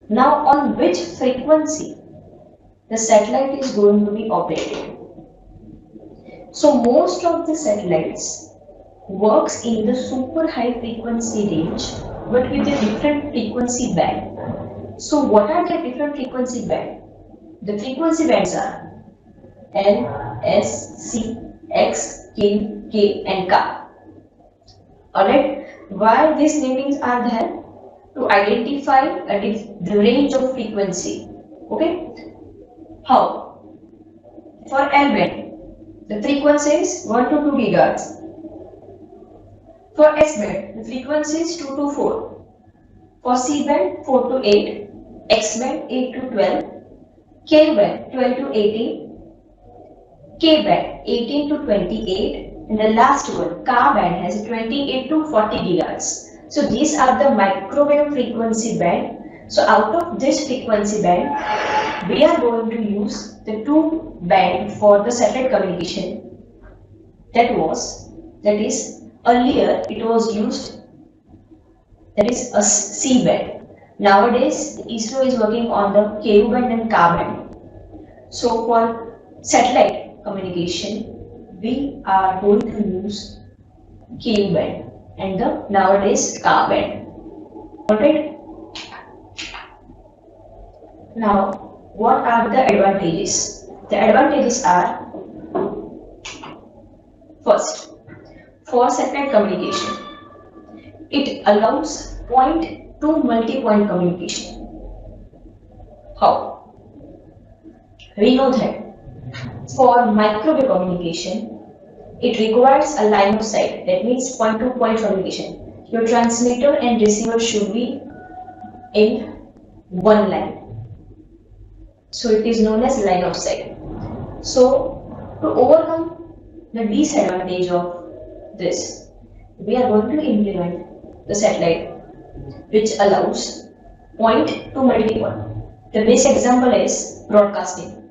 Now, on which frequency the satellite is going to be operated? So, most of the satellites works in the super high frequency range, but with a different frequency band. So, what are the different frequency band? The frequency bands are L, S, C, X, K, and K. Alright, why these namings are there? To identify the range of frequency. Okay, how? For L band, the frequency is 1 to 2 gigahertz. For S band, the frequency is 2 to 4. For C band, 4 to 8. X band, 8 to 12. K band, 12 to 18. K band, 18 to 28. And the last one, K band, has 28 to 40 gigahertz. So these are the microwave frequency band. So out of this frequency band, we are going to use the two band for the satellite communication. That is earlier it was used, that is a C band. Nowadays ISRO is working on the Ku band and Ka band. So for satellite communication, we are going to use Ku band and the nowadays Ka band. Alright. Now, what are the advantages? The advantages are, first, for satellite communication, it allows point to multi-point communication. How? We know that for microwave communication, it requires a line of sight. That means point-to-point communication. Your transmitter and receiver should be in one line. So it is known as line of sight. So to overcome the disadvantage of this, we are going to implement the satellite which allows point to multi-point. The best example is broadcasting.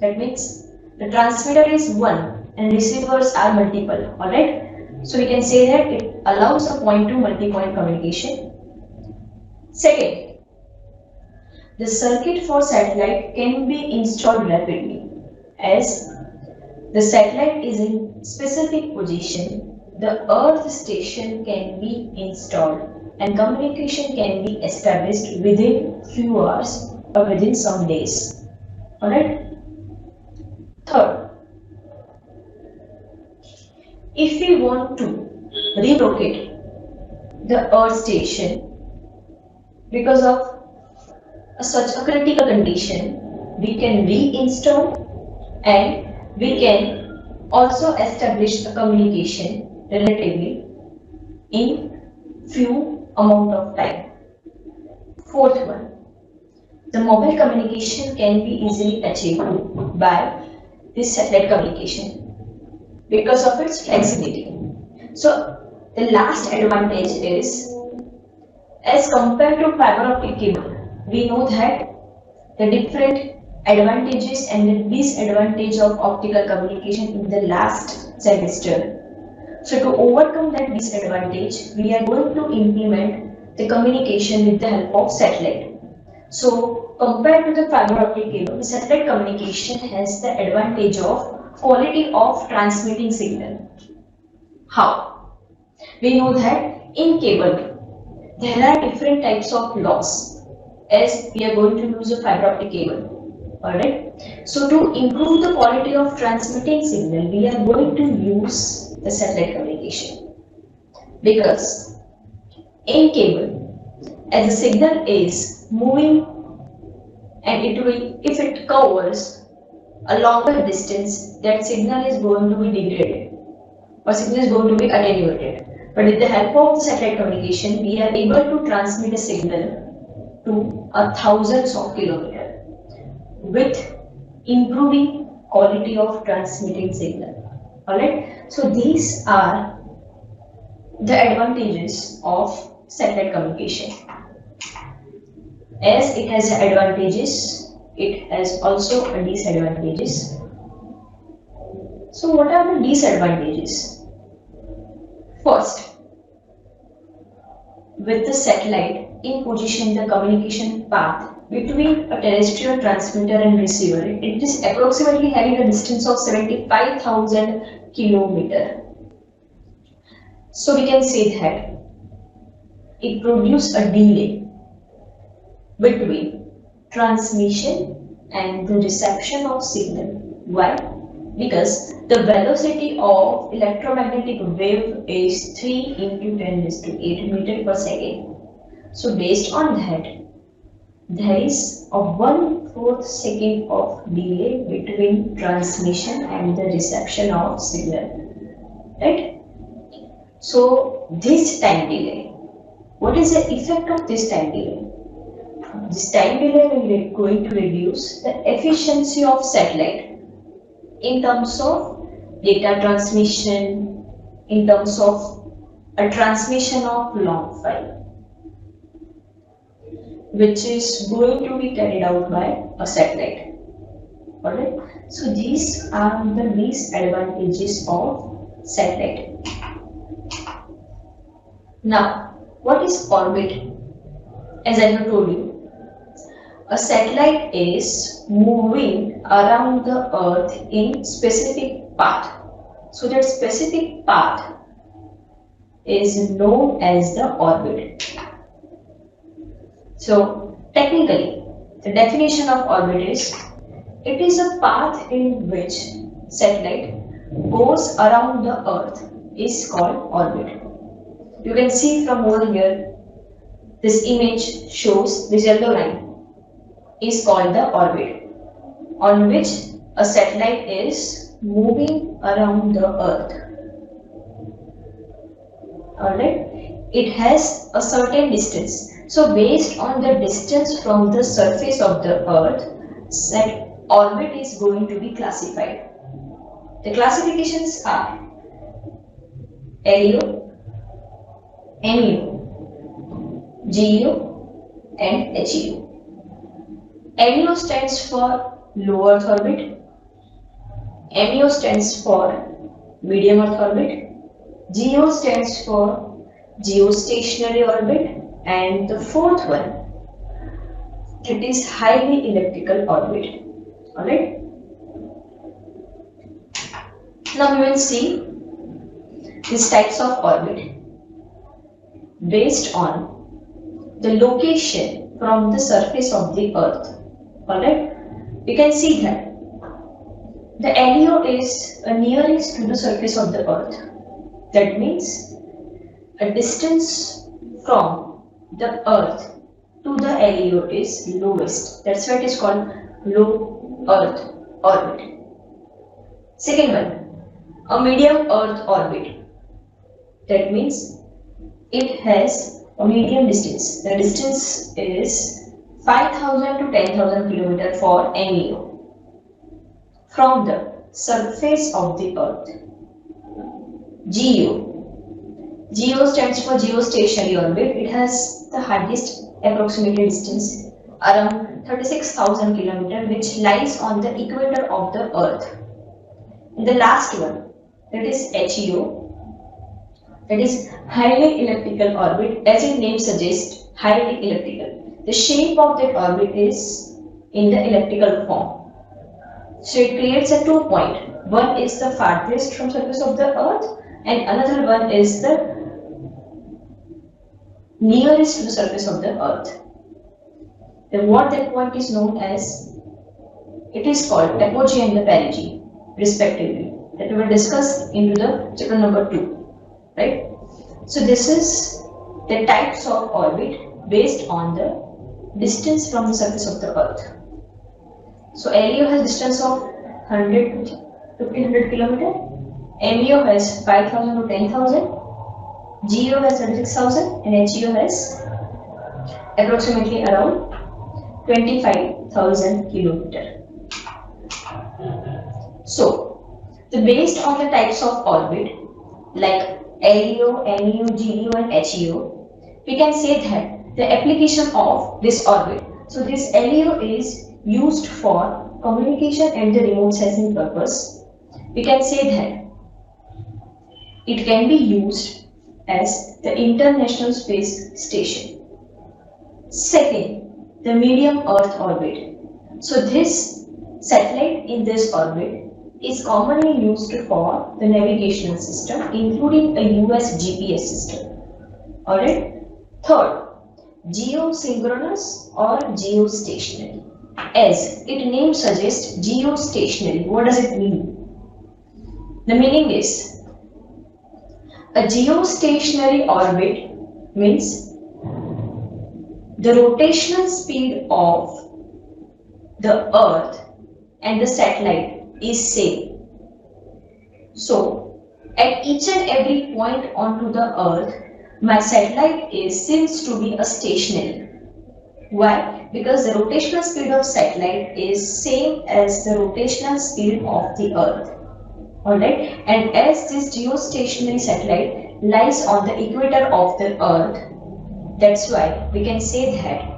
That means the transmitter is one and receivers are multiple. Alright. So we can say that it allows a point to multi-point communication. Second, the circuit for satellite can be installed rapidly. As the satellite is in specific position, the earth station can be installed and communication can be established within few hours or within some days. Alright. Third, if we want to relocate the earth station because of such a critical condition, we can reinstall and we can also establish the communication relatively in few amount of time. Fourth one, the mobile communication can be easily achieved by this satellite communication because of its flexibility. So the last advantage is, as compared to fiber optic cable, we know that the different advantages and the disadvantage of optical communication in the last semester. So to overcome that disadvantage, we are going to implement the communication with the help of satellite. So compared to the fiber optic cable, the satellite communication has the advantage of quality of transmitting signal. How? We know that in cable, there are different types of loss, as we are going to use a fiber optic cable. Alright. So to improve the quality of transmitting signal, we are going to use the satellite communication. Because in cable, as the signal is moving and if it covers a longer distance, that signal is going to be degraded or signal is going to be attenuated. But with the help of the satellite communication, we are able to transmit a signal to thousands of kilometers with improving quality of transmitting signal. Alright, so these are the advantages of satellite communication. As it has advantages, it has also disadvantages. So what are the disadvantages? First, with the satellite, in position the communication path between a terrestrial transmitter and receiver. It is approximately having a distance of 75,000 kilometer. So we can say that it produces a delay between transmission and the reception of signal. Why? Because the velocity of electromagnetic wave is 3 into 10⁸ meter per second. So based on that, there is a 1/4 second of delay between transmission and the reception of signal, right? So this time delay, what is the effect of this time delay? This time delay will going to reduce the efficiency of satellite in terms of data transmission, in terms of a transmission of long file, which is going to be carried out by a satellite. Alright, so these are the disadvantages of satellite. Now, what is orbit? As I have told you, a satellite is moving around the Earth in specific path. So that specific path is known as the orbit. So technically, the definition of orbit is, it is a path in which satellite goes around the Earth is called orbit. You can see from over here, this image shows this yellow line is called the orbit, on which a satellite is moving around the Earth. Alright, it has a certain distance. So based on the distance from the surface of the Earth, that orbit is going to be classified. The classifications are LEO, MEO, GEO and HEO. LEO stands for low Earth orbit, MEO stands for medium Earth orbit, GEO stands for geostationary orbit, and the fourth one, it is highly elliptical orbit. Alright. Now we will see these types of orbit based on the location from the surface of the Earth. Alright, we can see that the LEO is nearest to the surface of the Earth. That means a distance from the Earth to the LEO is lowest. That's why it is called low Earth orbit. Second one, a medium Earth orbit. That means it has a medium distance. The distance is 5,000 to 10,000 km for MEO from the surface of the Earth. GEO. GEO stands for geostationary orbit. It has the highest approximate distance around 36,000 km, which lies on the equator of the Earth. And the last one, that is HEO. That is highly elliptical orbit. As its name suggests, highly elliptical. The shape of that orbit is in the elliptical form. So it creates a 2 point. One is the farthest from surface of the Earth, and another one is the nearest to the surface of the Earth. Then what that point is known as, it is called apogee and the perigee, respectively. That we will discuss into the chapter number 2, right? So this is the types of orbit based on the distance from the surface of the Earth. So LEO has distance of 100 to 1500 km, MEO has 5,000 to 10,000, GEO has 36,000, and HEO has approximately around 25,000 km. So, based on the types of orbit like LEO, MEO, GEO and HEO, we can say that the application of this orbit. So this LEO is used for communication and the remote sensing purpose. We can say that it can be used as the International Space Station. Second, the medium Earth orbit. So this satellite in this orbit is commonly used for the navigational system, including a US GPS system. Alright. Third, geosynchronous or geostationary. As its name suggests, geostationary. What does it mean? The meaning is a geostationary orbit means the rotational speed of the Earth and the satellite is same. So, at each and every point onto the Earth, my satellite seems to be a stationary. Why? Because the rotational speed of satellite is same as the rotational speed of the Earth. Alright, and as this geostationary satellite lies on the equator of the Earth, that's why we can say that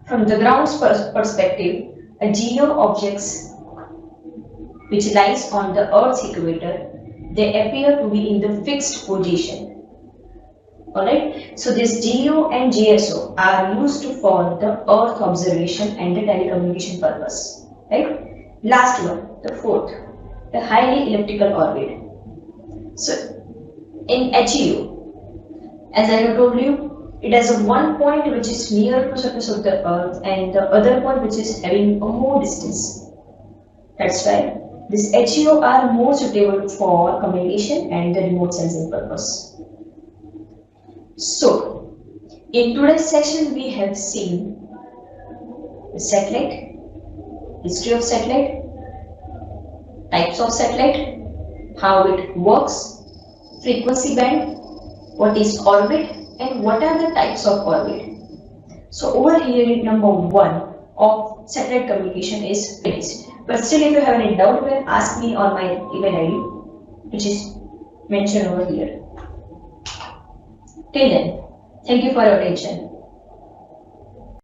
from the ground's perspective, a geo objects which lies on the Earth's equator, they appear to be in the fixed position. Alright, so this GEO and GSO are used for the Earth observation and the telecommunication purpose. Right? Last one, the fourth, the highly elliptical orbit. So in HEO, as I have told you, it has a one point which is near to surface of the Earth and the other point which is having a more distance. That's why this HEO are more suitable for communication and the remote sensing purpose. So, in today's session we have seen the satellite, history of satellite, types of satellite, how it works, frequency band, what is orbit and what are the types of orbit. So over here number 1 of satellite communication is finished. But still if you have any doubt, you can ask me on my email ID which is mentioned over here. Till then, thank you for your attention.